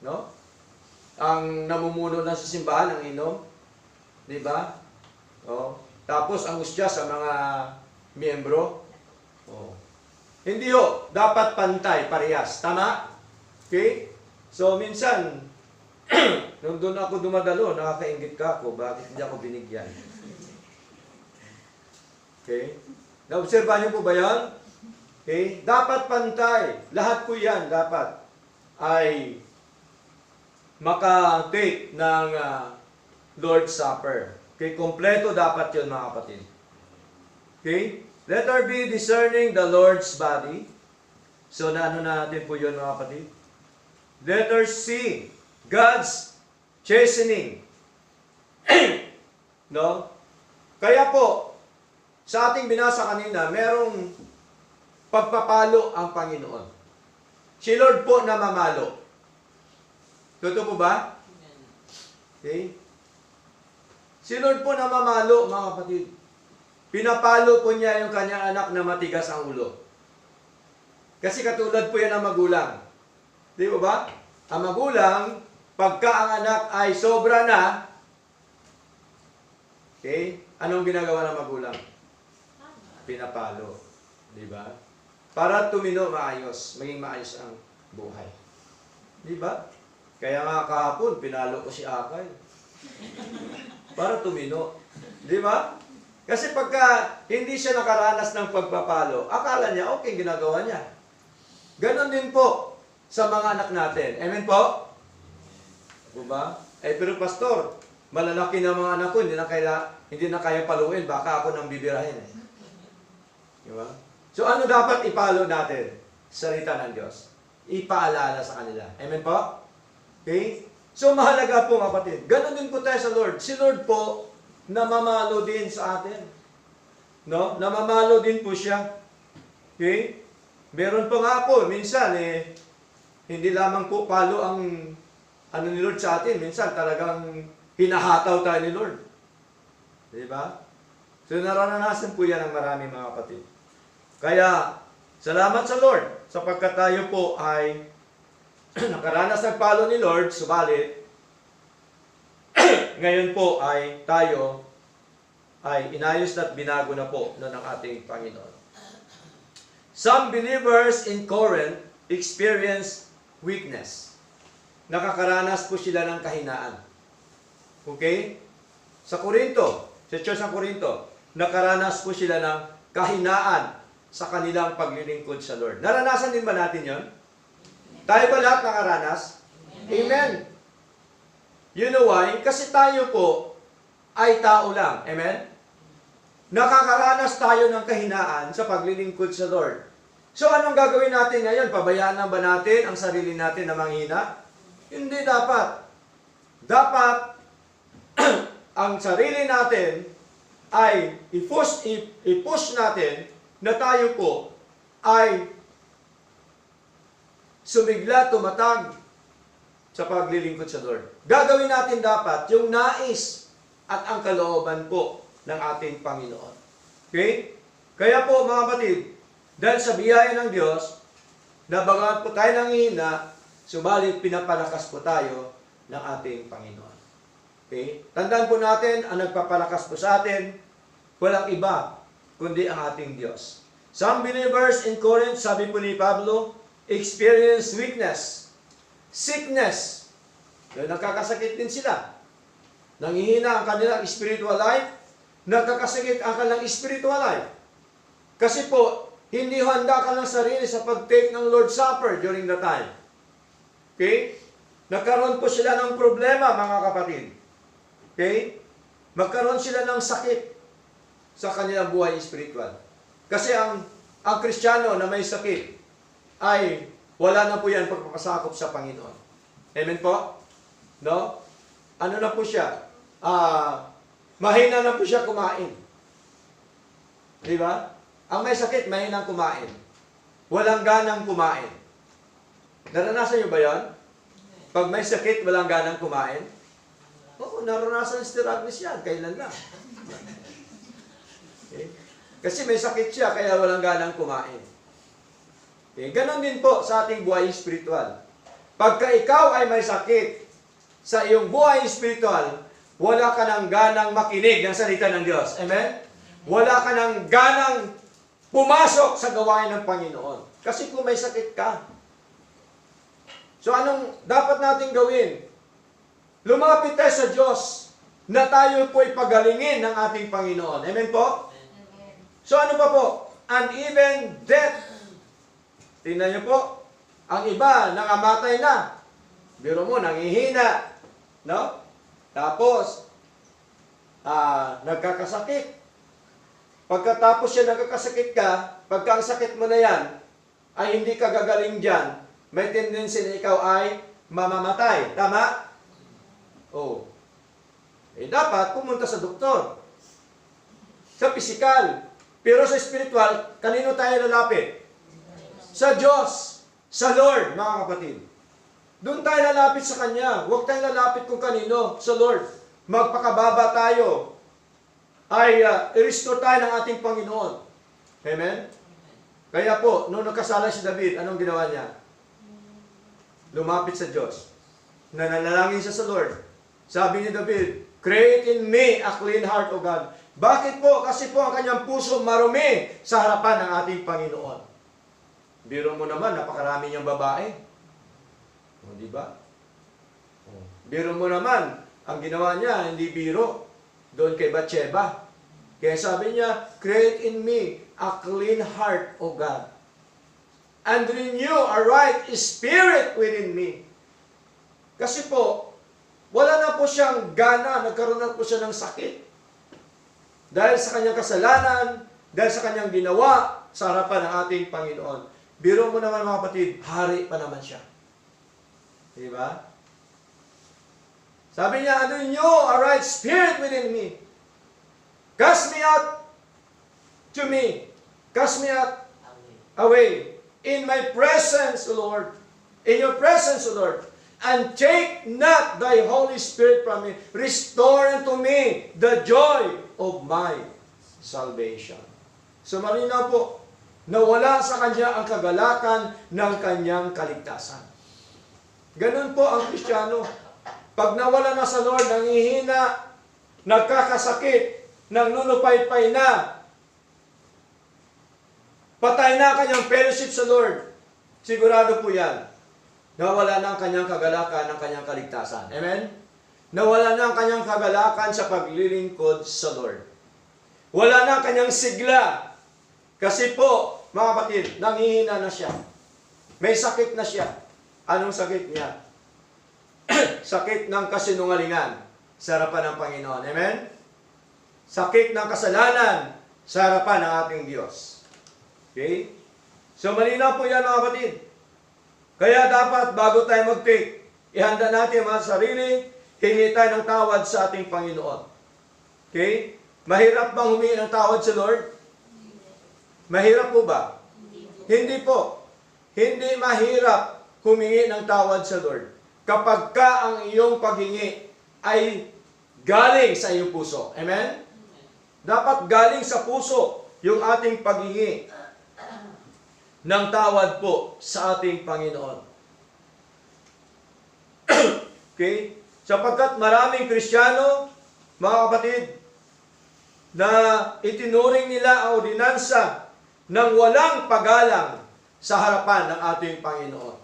No? Ang namumuno lang sa simbahan ang inom. 'Di ba? Oh. Tapos ang hustya sa mga miyembro. Oh. Hindi ho, dapat pantay, parehas. Tama? Okay? So minsan nung doon ako dumadalo, nakakaingit ka ako, bakit hindi ako binigyan? Okay? Naobserbahan niyo po ba yan? Okay? Dapat pantay. Lahat po yan dapat ay maka-take ng Lord's Supper. Okay? Kompleto dapat yun, mga kapatid. Okay? Letter B, discerning the Lord's body. So, naano natin po yun, mga kapatid. Letter C, God's chastening. No? Kaya po, sa ating binasa kanina, merong pagpapalo ang Panginoon. Si Lord po na mamalo. Totoo po ba? Okay? Si Lord po na mamalo, mga kapatid. Pinapalo po niya yung kanyang anak na matigas ang ulo. Kasi katulad po yan ang magulang. Di ba? Ang magulang, pagka ang anak ay sobra na, okay, anong ginagawa ng magulang? Pinapalo. Di ba? Para tumino maayos, maging maayos ang buhay. Di ba? Kaya nga kahapon, pinalo ko si Akay. Para tumino. Di ba? Kasi pagka hindi siya nakaranas ng pagpapalo, akala niya, okay, ginagawa niya. Ganon din po sa mga anak natin. Amen po? Diba? Pero pastor, malalaki na mga anak ko, hindi na kaya paluin, baka ako nang bibirahin. Diba? So ano dapat ipalo natin? Salita ng Diyos. Ipaalala sa kanila. Amen po? Okay? So mahalaga po mga kapatid. Ganon din po tayo sa Lord. Si Lord po, namamalo din sa atin. No? Namamalo din po siya. Okay? Meron pa nga po, minsan hindi lamang po palo ang ni Lord sa atin. Minsan talagang hinahataw tayo ni Lord. Di ba? So naranasan po yan ng marami mga kapatid. Kaya, salamat sa Lord sapagkat tayo po ay nakaranas ng palo ni Lord, subalit, ngayon po ay tayo ay inayos at binago na po ng ating Panginoon. Some believers in Corinth experience weakness. Nakakaranas po sila ng kahinaan. Okay? Sa Korinto, sa Church ng Korinto, nakaranas po sila ng kahinaan sa kanilang paglilingkod sa Lord. Naranasan din ba natin yon? Tayo ba lahat nakaranas? Amen. You know why? Kasi tayo po ay tao lang. Amen? Nakakaranas tayo ng kahinaan sa paglilingkod sa Lord. So anong gagawin natin ngayon? Pabayaan na ba natin ang sarili natin na manghina? Hindi dapat. Dapat ang sarili natin ay i-push natin na tayo po ay sumigla, tumatag sa paglilingkod sa Lord. Gagawin natin dapat yung nais at ang kalooban po ng ating Panginoon. Okay? Kaya po mga kapatid, dahil sa biyaya ng Diyos, na bagamat po tayo nanghihina, subalit pinapalakas po tayo ng ating Panginoon. Okay? Tandaan po natin, ang nagpapalakas po sa atin, walang iba, kundi ang ating Diyos. Some believers in Corinth, sabi po ni Pablo, experience weakness, sickness. Nagkakasakit din sila. Nanghihina ang kanilang spiritual life, nagkakasakit ang kanilang spiritual life. Kasi po, hindi handa ka ng sarili sa pag-take ng Lord's Supper during the time. Okay? Nagkaroon po sila ng problema, mga kapatid. Okay? Magkaroon sila ng sakit sa kanilang buhay spiritual. Kasi ang Kristiyano na may sakit ay wala na po yan pagpapasakop sa Panginoon. Amen po? No? Ano na po siya? Mahina na po siya kumain. Di ba? Ang may sakit, mahinang kumain. Walang ganang kumain. Naranasan niyo ba yan? Pag may sakit, walang ganang kumain? Oo, naranasan si Agnes yan. Kailan lang? Okay? Kasi may sakit siya, kaya walang ganang kumain. Okay? Ganon din po sa ating buhay spiritual. Pagka ikaw ay may sakit sa iyong buhay spiritual, wala ka ng ganang makinig ng salita ng Diyos. Amen? Wala ka ng ganang pumasok sa gawain ng Panginoon. Kasi kung may sakit ka. So anong dapat natin gawin? Lumapit tayo sa Diyos na tayo po ipagalingin ng ating Panginoon. Amen po? Amen. So ano pa po? Uneven death. Tingnan niyo po. Ang iba, nangamatay na. Biro mo, nangihina. No? Tapos, nagkakasakit. Pagkatapos siya nagkakasakit ka, pagka ang sakit mo na yan, ay hindi ka gagaling dyan, may tendency na ikaw ay mamamatay. Tama? Oh. Dapat pumunta sa doktor. Sa pisikal. Pero sa spiritual, kanino tayo lalapit? Sa Diyos. Sa Lord, mga kapatid. Doon tayo lalapit sa Kanya. Huwag tayo lalapit kung kanino. Sa Lord. Magpakababa tayo. Ay i-restore tayo ng ating Panginoon. Amen? Kaya po, nung nagkasala si David, anong ginawa niya? Lumapit sa Diyos. Nanalangin siya sa Lord. Sabi ni David, create in me a clean heart, O God. Bakit po? Kasi po ang kanyang puso marumi sa harapan ng ating Panginoon. Biro mo naman, napakarami niyang babae. O, di ba? Biro mo naman, ang ginawa niya, hindi biro. Doon kay Bathsheba. Kaya sabi niya, create in me a clean heart, O God. And renew a right spirit within me. Kasi po, wala na po siyang gana, nagkaroon na po siya ng sakit. Dahil sa kanyang kasalanan, dahil sa kanyang ginawa sa harapan ng ating Panginoon. Biro mo naman mga kapatid, hari pa naman siya. Diba? Sabi niya, ano nyo, a right spirit within me. Cast me out to me. Cast me out away. In my presence, O Lord. In your presence, O Lord. And take not thy Holy Spirit from me. Restore unto me the joy of my salvation. So malinaw po, nawala sa kanya ang kagalakan ng kanyang kaligtasan. Ganun po ang Kristiyano. Pag nawala na sa Lord, nangihina, nagkakasakit, nangnunupaypay na, patay na kanyang fellowship sa Lord, sigurado po yan, nawala na ang kanyang kagalakan ng kanyang kaligtasan. Amen? Nawala na ang kanyang kagalakan sa paglilingkod sa Lord. Wala na ang kanyang sigla. Kasi po, mga kapatid, nanghihina na siya. May sakit na siya. Anong sakit niya? Sakit ng kasinungalingan sa harapan ng Panginoon. Amen? Sakit ng kasalanan sa harapan ng ating Diyos. Okay? So, malinaw po yan mga kapatid. Kaya dapat, bago tayo mag-take, ihanda natin mga sarili, hingi tayo ng tawad sa ating Panginoon. Okay? Mahirap bang humingi ng tawad sa Lord? Mahirap po ba? Hindi po. Hindi mahirap humingi ng tawad sa Lord kapag ka ang iyong paghingi ay galing sa iyong puso. Amen? Dapat galing sa puso yung ating paghingi ng tawad po sa ating Panginoon. Okay? Sapagkat maraming Kristiyano, mga kapatid, na itinuring nila ang ordinansa ng walang paggalang sa harapan ng ating Panginoon.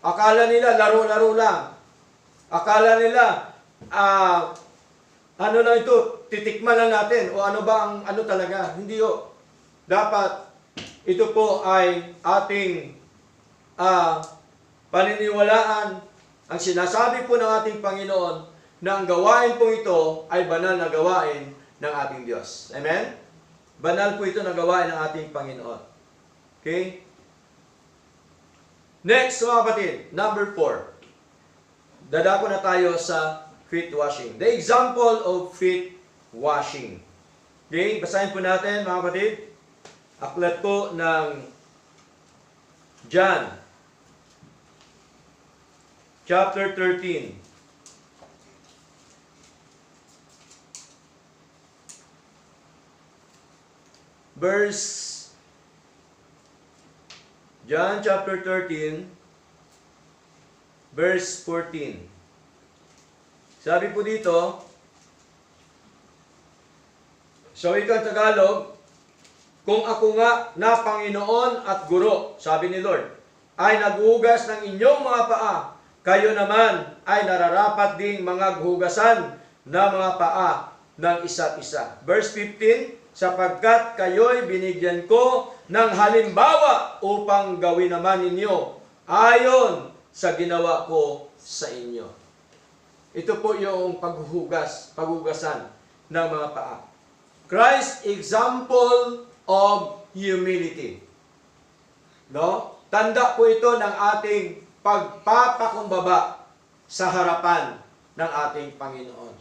Akala nila laro-laro lang. Akala nila, ano lang ito, titikman lang natin, o ano ba ang ano talaga. Hindi o. Dapat, ito po ay ating paniniwalaan. Ang sinasabi po ng ating Panginoon na ang gawain po ito ay banal na gawain ng ating Diyos. Amen? Banal po ito na gawain ng ating Panginoon. Okay? Next, mga kapatid, number 4. Dadako na tayo sa feet washing. The example of feet washing. Okay? Basahin po natin, mga kapatid. Aklat po ng John. Chapter 13. John chapter 13, verse 14. Sabi po dito, sa wikang Tagalog, kung ako nga na Panginoon at Guro, sabi ni Lord, ay naghuhugas ng inyong mga paa, kayo naman ay nararapat ding mga hugasan na mga paa ng isa't isa. Verse 15, sapagkat kayo'y binigyan ko ng halimbawa upang gawin naman ninyo ayon sa ginawa ko sa inyo. Ito po yung paghugasan ng mga paa. Christ's example of humility. No? Tanda po ito ng ating pagpapakumbaba sa harapan ng ating Panginoon.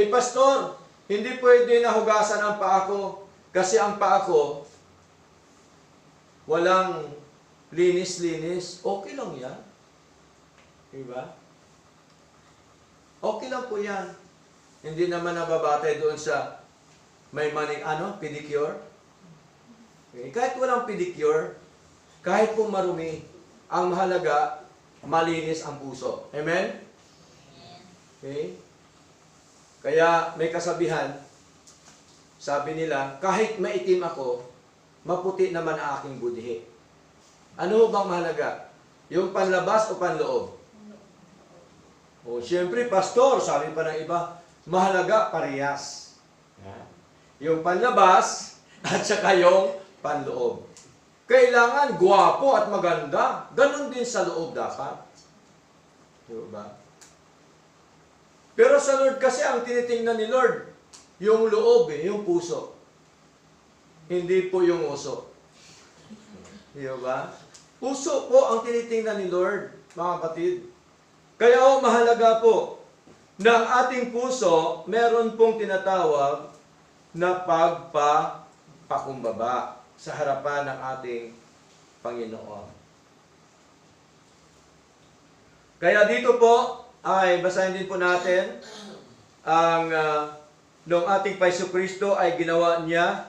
Pastor, hindi pwede na hugasan ang paa ko kasi ang paa ko walang linis-linis. Okay lang yan. Diba? Okay lang po yan. Hindi naman nababatay doon sa may maning pedicure. Okay. Kahit walang pedicure, kahit po marumi, ang mahalaga, malinis ang puso. Amen? Okay? Kaya may kasabihan, sabi nila, kahit maitim ako, maputi naman ang aking budhi. Ano bang mahalaga? Yung panlabas o panloob? O, siyempre, pastor, sabi pa ng iba, mahalaga parehas. Yung panlabas at saka yung panloob. Kailangan gwapo at maganda. Ganon din sa loob dapat. Diba? Pero sa Lord kasi, ang tinitingnan ni Lord, yung loob, yung puso. Hindi po yung uso. Diba? Puso po ang tinitingnan ni Lord, mga kapatid. Kaya mahalaga po na ang ating puso, meron pong tinatawag na pagpapakumbaba sa harapan ng ating Panginoon. Kaya dito po, ay basahin din po natin ang nung ating Paiso Kristo ay ginawa niya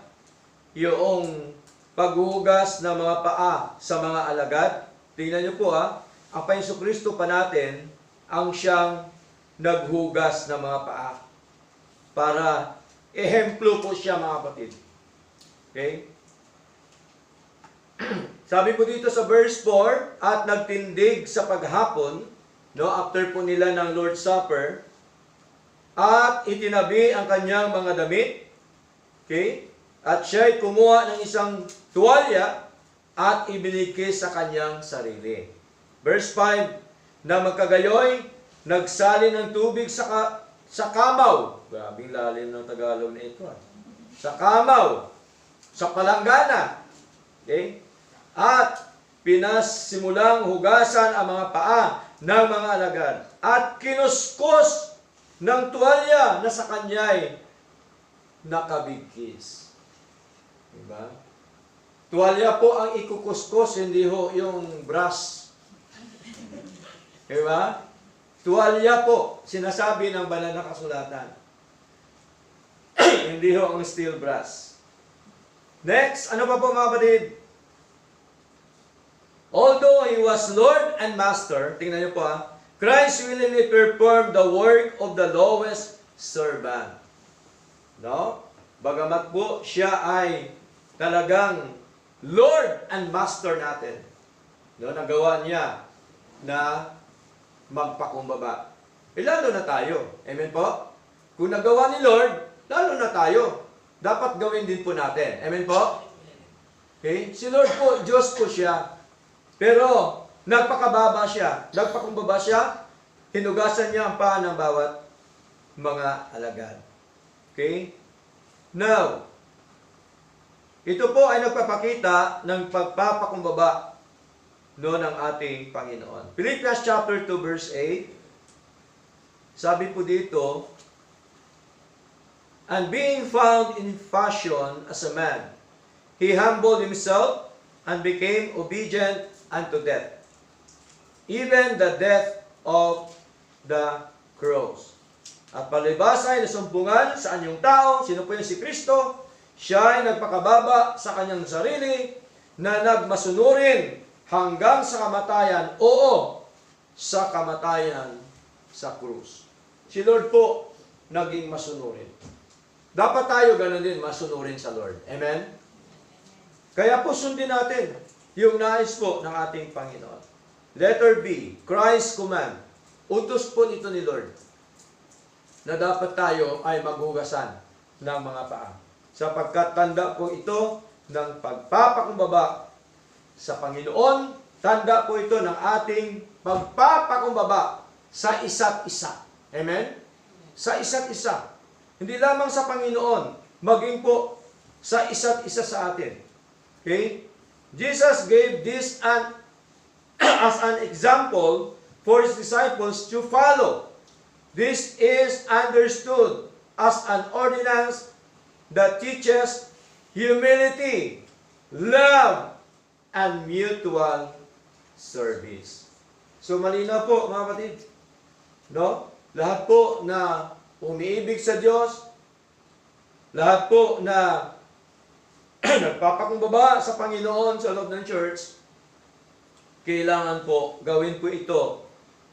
yung paghuhugas ng mga paa sa mga alagad. Tingnan niyo po ang Paiso Kristo pa natin ang siyang naghugas ng mga paa. Para ehemplo po siya, mga kapatid. Okay? Sabi po dito sa verse 4, at nagtindig sa paghapon, after po nila ng Lord's Supper, at itinabi ang kanyang mga damit, okay? At siya'y kumuha ng isang tuwalya at ibinikis sa kanyang sarili. Verse 5, na magkagayoy, nagsali ng tubig sa kamaw. Grabing lalim ng Tagalog na ito. Sa kamaw, sa palanggana. Okay? At pinasimulang hugasan ang mga paa ng mga alagad. At kinuskos ng tuwalya na sa kanya'y nakabigkis. Diba? Tuwalya po ang ikukuskos, hindi ho yung brass. Diba? Tuwalya po, sinasabi ng banal na kasulatan. Hindi ho ang steel brass. Next, ano pa po mga kapatid? Although He was Lord and Master, tingnan niyo po Christ willingly performed the work of the lowest servant. No? Bagamat po siya ay talagang Lord and Master natin. No, nagawa niya na magpakumbaba. Lalo na tayo. Amen po? Kung nagawa ni Lord, lalo na tayo. Dapat gawin din po natin. Amen po? Okay? Si Lord po, Diyos po siya. Pero, nagpakababa siya. Nagpakumbaba siya. Hinugasan niya ang paa ng bawat mga alagad. Okay? Now, ito po ay nagpapakita ng pagpapakumbaba ng ating Panginoon. Philippians chapter 2 verse 8. Sabi po dito, and being found in fashion as a man, He humbled Himself and became obedient unto death, even the death of the cross. At palibas ay nasumpungan sa anyong tao, sino po yung si Kristo, siya ay nagpakababa sa kanyang sarili na nagmasunurin hanggang sa kamatayan, sa kamatayan sa krus. Si Lord po naging masunurin. Dapat tayo ganun din, masunurin sa Lord. Amen? Kaya po sundin natin yung nais po ng ating Panginoon. Letter B, Christ's command. Utos po nito ni Lord na dapat tayo ay maghugasan ng mga paa. Sapagkat tanda po ito ng pagpapakumbaba sa Panginoon, tanda po ito ng ating pagpapakumbaba sa isa't isa. Amen? Sa isa't isa. Hindi lamang sa Panginoon, maging po sa isa't isa sa atin. Okay? Jesus gave this as an example for His disciples to follow. This is understood as an ordinance that teaches humility, love, and mutual service. So malinaw po mga kapatid, no? Lahat po na umiibig sa Diyos, lahat po na nagpapakumbaba sa Panginoon sa loob ng church, kailangan po gawin po ito,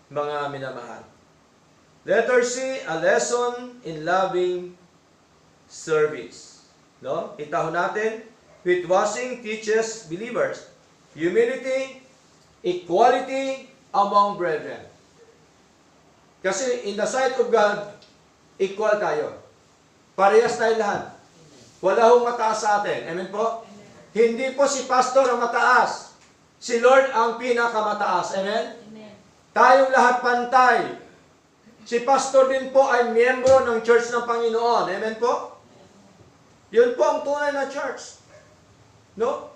mga minamahal. Letter C, a lesson in loving service. No? Kita ho natin, which washing teaches believers humility, equality among brethren. Kasi in the sight of God, equal tayo. Parehas tayo lahat. Wala hong mataas sa atin. Amen po? Hindi po si pastor ang mataas. Si Lord ang pinakamataas. Amen? Tayong lahat pantay. Si pastor din po ay miyembro ng church ng Panginoon. Amen po? Yun po ang tunay na church. No?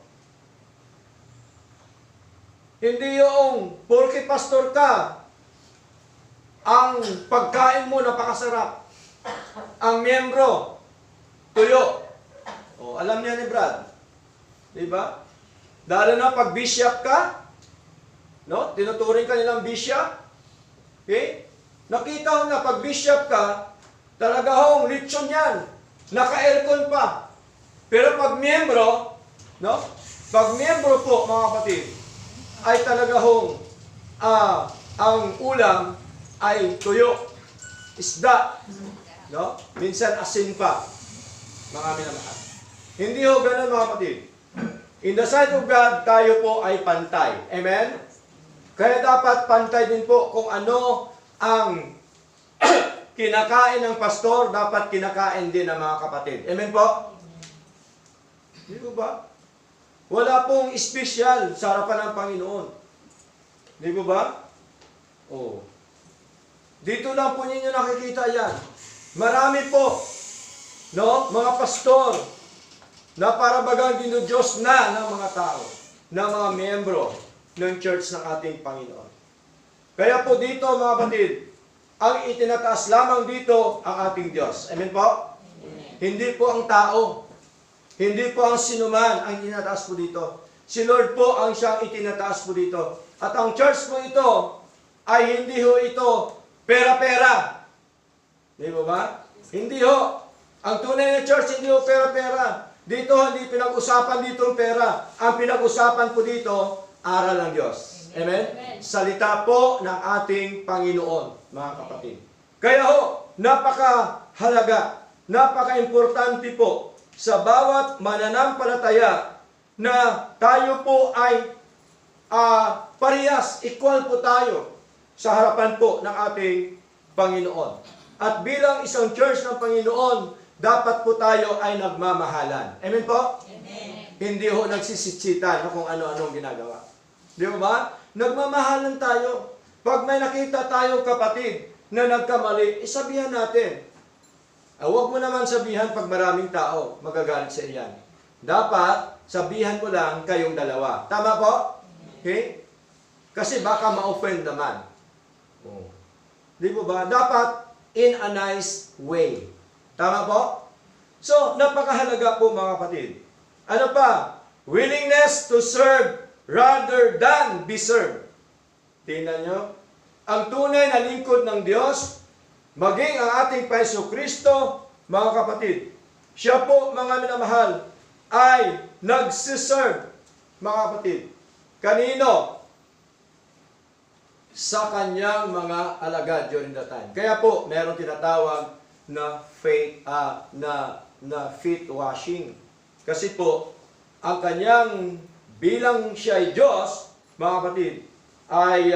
Hindi yung porke pastor ka, ang pagkain mo napakasarap. Ang miyembro, tuyo. O, alam niya ni Brad. Diba? Lalo na pag bishop ka, no? Tinuturing ka nilang bishop. Okay? Nakita ko na pag bishop ka, talaga hong lechon yan. Naka-aircon pa. Pero pag miyembro, no? Pag miyembro po, mga kapatid, ay talaga hong ang ulam ay tuyo, isda, no? Minsan asin pa. Mga minamahal. Hindi ho ganun, mga kapatid. In the sight of God, tayo po ay pantay. Amen? Kaya dapat pantay din po kung ano ang kinakain ng pastor, dapat kinakain din ng mga kapatid. Amen po? Di ba? Wala pong espesyal sa harapan ng Panginoon. Di ba? Oh. Dito lang po ninyo nakikita yan. Marami po, no, mga pastor, na para bagang dinudiyos na ng mga tao, ng mga miyembro ng church ng ating Panginoon. Kaya po dito, mga kapatid, ang itinataas lamang dito ang ating Diyos. Amen po? Amen. Hindi po ang tao. Hindi po ang sinuman ang itinataas po dito. Si Lord po ang siyang itinataas po dito. At ang church po ito ay hindi ho ito pera-pera. Di ba? Hindi ho. Ang tunay na church hindi ho pera-pera. Dito hindi pinag-usapan dito ang pera. Ang pinag-usapan po dito, aral ng Diyos. Amen? Amen? Salita po ng ating Panginoon, mga kapatid. Kaya ho, napakahalaga, napaka-importante po sa bawat mananampalataya na tayo po ay parehas, equal po tayo sa harapan po ng ating Panginoon. At bilang isang church ng Panginoon, dapat po tayo ay nagmamahalan. Amen po? Amen. Hindi ho nagsisitsita na kung ano-anong ginagawa. Di ba? Nagmamahalan tayo. Pag may nakita tayong kapatid na nagkamali, isabihan natin. Huwag mo naman sabihan pag maraming tao, magagalit sa iyan. Dapat, sabihan mo lang kayong dalawa. Tama po? Okay? Kasi baka ma-offend naman. Oh. Di po ba? Dapat in a nice way. Tama po? So, napakahalaga po mga kapatid. Ano pa? Willingness to serve rather than be served. Tingnan nyo. Ang tunay na lingkod ng Diyos, maging ang ating Paiso Kristo, mga kapatid, siya po, mga minamahal, ay nagsiserve, mga kapatid. Kanino? Sa kanyang mga alagad during that time. Kaya po, meron tinatawag na faith, na feet washing. Kasi po, ang kanyang bilang siya ay Diyos, mga kapatid, ay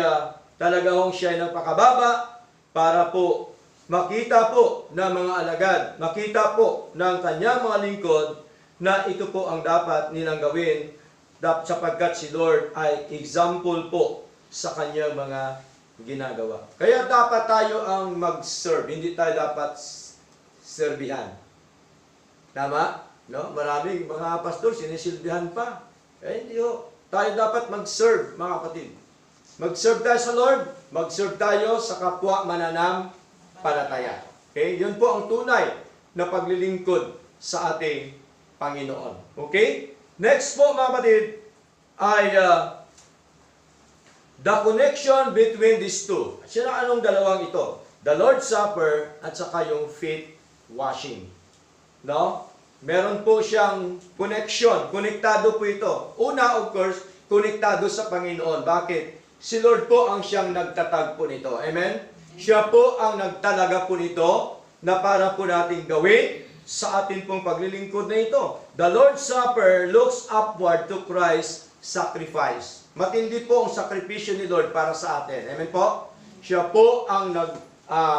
talaga hong siya ay nagpakababa para po makita po ng mga alagad, makita po ng kanyang mga lingkod na ito po ang dapat nilang gawin sapagkat si Lord ay example po sa kanyang mga ginagawa. Kaya dapat tayo ang mag-serve, hindi tayo dapat serbihan. Tama? No? Maraming mga pastor sinisilbihan pa. Hindi ho. Tayo dapat mag-serve, mga kapatid. Mag-serve tayo sa Lord, mag-serve tayo sa kapwa mananampalataya. Okay? Yun po ang tunay na paglilingkod sa ating Panginoon. Okay? Next po, mga kapatid, ay the connection between these two. Sino anong dalawang ito? The Lord's Supper at saka yung feet washing. No? Meron po siyang connection. Konektado po ito. Una, of course, konektado sa Panginoon. Bakit? Si Lord po ang siyang nagtatag po nito. Amen? Siya po ang nagtalaga po nito na para po natin gawin sa atin pong paglilingkod na ito. The Lord's Supper looks upward to Christ's sacrifice. Matindi po ang sakripisyo ni Lord para sa atin. Amen po? Siya po ang ah,